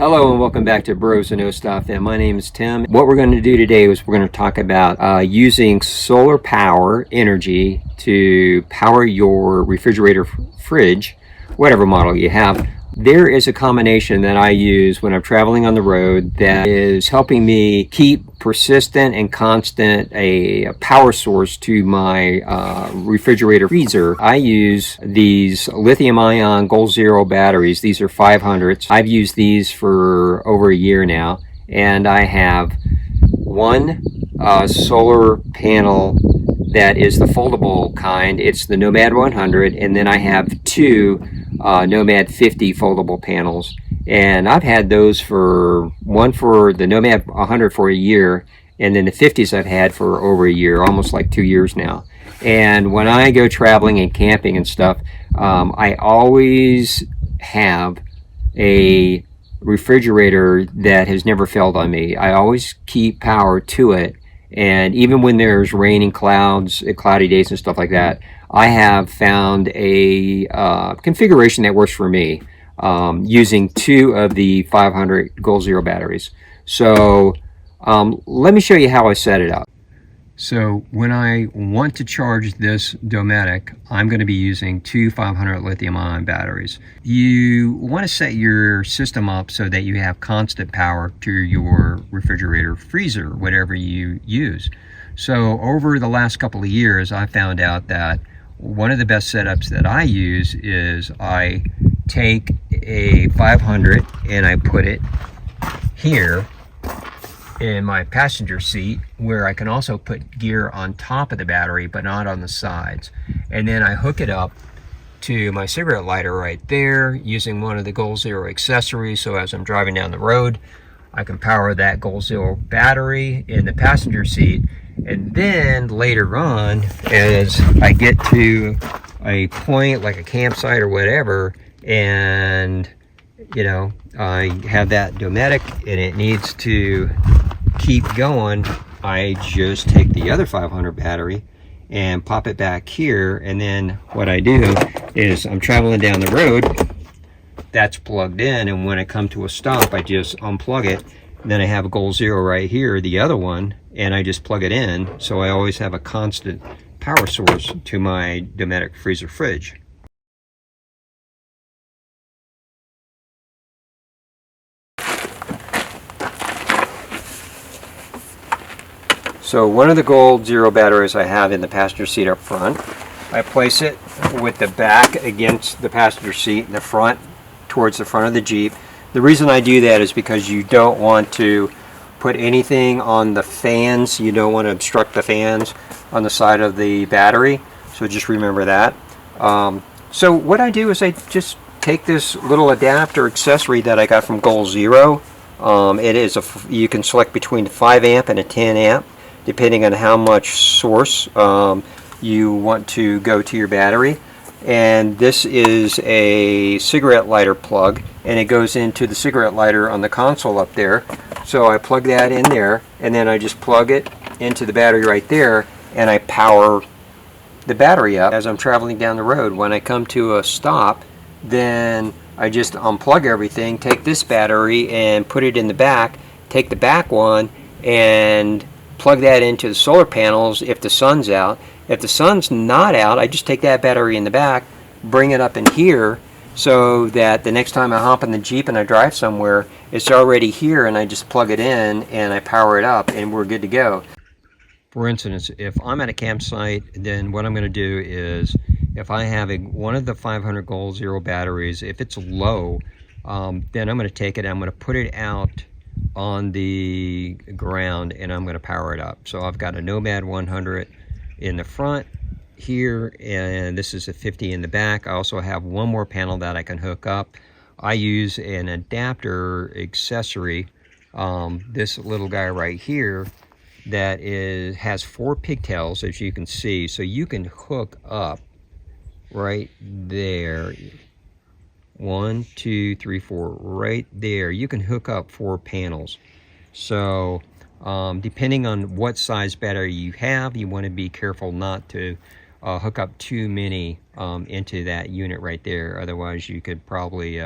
Hello and welcome back to Bros and No Stuff. And my name is Tim. What we're going to do today is we're going to talk about using solar power energy to power your refrigerator, fridge, whatever model you have. There is a combination that I use when I'm traveling on the road that is helping me keep persistent and constant a power source to my refrigerator freezer. I use these lithium ion Goal Zero batteries. These are 500s. I've used these for over a year now, and I have one solar panel that is the foldable kind. It's the Nomad 100, and then I have two Nomad 50 foldable panels, and I've had those one for the Nomad 100 for a year, and then the 50s I've had for over a year, almost like 2 years now. And when I go traveling and camping and stuff, I always have a refrigerator that has never failed on me. I always keep power to it, and even when there's raining clouds, cloudy days and stuff like that, I have found a configuration that works for me using two of the 500 Goal Zero batteries. So let me show you how I set it up. So when I want to charge this Dometic, I'm going to be using two 500 lithium ion batteries. You want to set your system up so that you have constant power to your refrigerator, freezer, whatever you use. So over the last couple of years, I found out that one of the best setups that I use is I take a 500 and I put it here in my passenger seat, where I can also put gear on top of the battery but not on the sides, and then I hook it up to my cigarette lighter right there using one of the Goal Zero accessories. So as I'm driving down the road, I can power that Goal Zero battery in the passenger seat, and then later on, as I get to a point like a campsite or whatever, and you know, I have that Dometic and it needs to keep going, I just take the other 500 battery and pop it back here, and then what I do is I'm traveling down the road, that's plugged in, and when I come to a stop I just unplug it, and then I have a Goal Zero right here, the other one, and I just plug it in, so I always have a constant power source to my Dometic freezer fridge. So one of the Goal Zero batteries I have in the passenger seat up front, I place it with the back against the passenger seat and the front towards the front of the Jeep. The reason I do that is because you don't want to put anything on the fans. You don't want to obstruct the fans on the side of the battery, so just remember that. So what I do is I just take this little adapter accessory that I got from Goal Zero. You can select between 5 amp and a 10 amp. Depending on how much source you want to go to your battery. And this is a cigarette lighter plug, and it goes into the cigarette lighter on the console up there. So I plug that in there, and then I just plug it into the battery right there, and I power the battery up as I'm traveling down the road. When I come to a stop, then I just unplug everything, take this battery and put it in the back, take the back one and plug that into the solar panels if the sun's out. If the sun's not out, I just take that battery in the back, bring it up in here, so that the next time I hop in the Jeep and I drive somewhere, it's already here, and I just plug it in and I power it up and we're good to go. For instance, if I'm at a campsite, then what I'm going to do is, if I have one of the 500 Goal Zero batteries, if it's low, then I'm going to take it, I'm going to put it out on the ground, and I'm going to power it up. So I've got a Nomad 100 in the front here, and this is a 50 in the back. I also have one more panel that I can hook up. I use an adapter accessory, this little guy right here, that has 4 pigtails, as you can see, so you can hook up right there. 1, 2, 3, 4, right there. You can hook up 4 panels. So depending on what size battery you have, you want to be careful not to hook up too many into that unit right there. Otherwise you could probably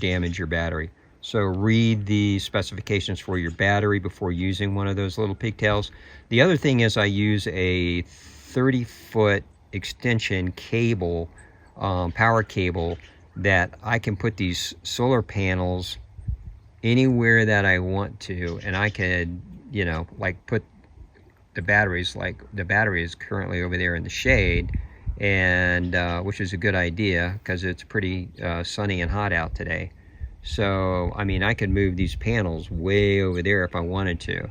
damage your battery. So read the specifications for your battery before using one of those little pigtails. The other thing is I use a 30-foot extension cable, power cable, that I can put these solar panels anywhere that I want to, and I could, like put the batteries, like the battery is currently over there in the shade, and which is a good idea because it's pretty sunny and hot out today. So I mean, I could move these panels way over there if I wanted to,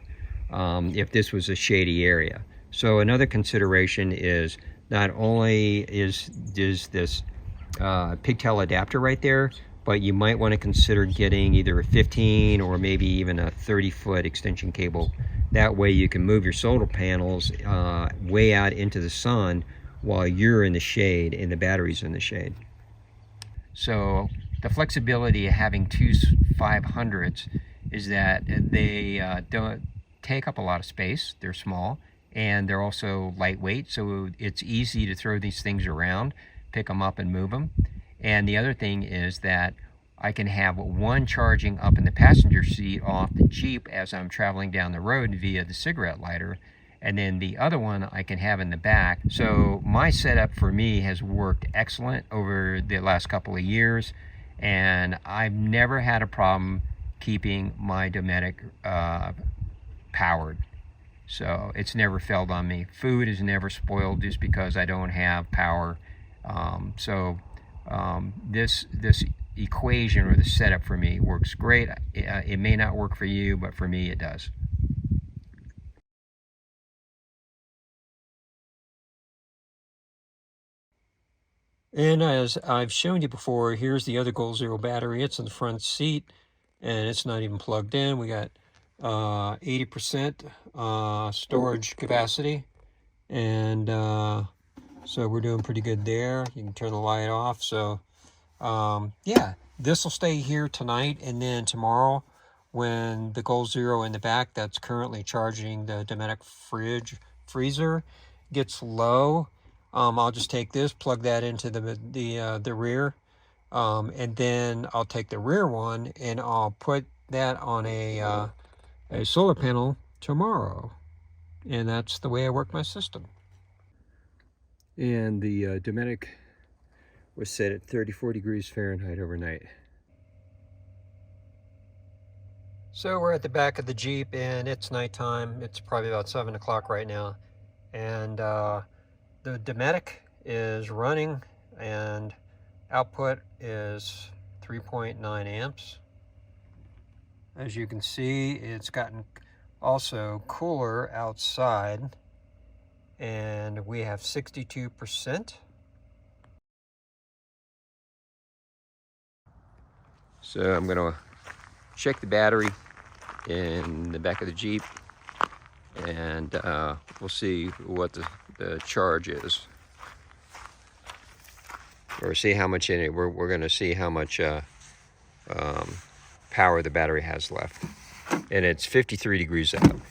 if this was a shady area. So another consideration is not only is this pigtail adapter right there, but you might want to consider getting either a 15 or maybe even a 30-foot extension cable. That way you can move your solar panels way out into the sun while you're in the shade and the battery's in the shade. So the flexibility of having two 500s is that they don't take up a lot of space. They're small and they're also lightweight, so it's easy to throw these things around, pick them up and move them. And the other thing is that I can have one charging up in the passenger seat off the Jeep as I'm traveling down the road via the cigarette lighter, and then the other one I can have in the back. So my setup for me has worked excellent over the last couple of years, and I've never had a problem keeping my Dometic powered. So it's never failed on me. Food is never spoiled just because I don't have power. This equation or the setup for me works great. It may not work for you, but for me it does. And as I've shown you before, here's the other Goal Zero battery. It's in the front seat and it's not even plugged in. We got 80% storage capacity, and so we're doing pretty good there. You can turn the light off. So yeah, this will stay here tonight, and then tomorrow when the Goal Zero in the back that's currently charging the Dometic freezer gets low, I'll just take this, plug that into the rear, and then I'll take the rear one and I'll put that on a solar panel tomorrow, and that's the way I work my system. And the Dometic was set at 34 degrees Fahrenheit overnight. So we're at the back of the Jeep and it's nighttime. It's probably about 7 o'clock right now, and the Dometic is running and output is 3.9 amps. As you can see, it's gotten also cooler outside, and we have 62%. So I'm going to check the battery in the back of the Jeep, and we'll see what the charge is, or see how much in it. We're going to see how much power the battery has left, and it's 53 degrees out.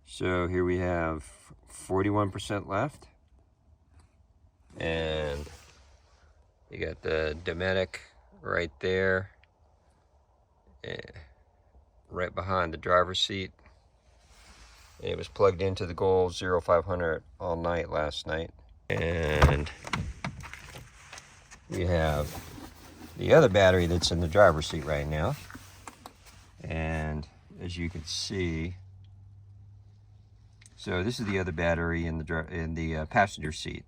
So here we have 41% left, and you got the Dometic right there, right behind the driver's seat. It was plugged into the Goal Zero 500 all night last night. And we have the other battery that's in the driver's seat right now. And as you can see, so this is the other battery in the passenger seat.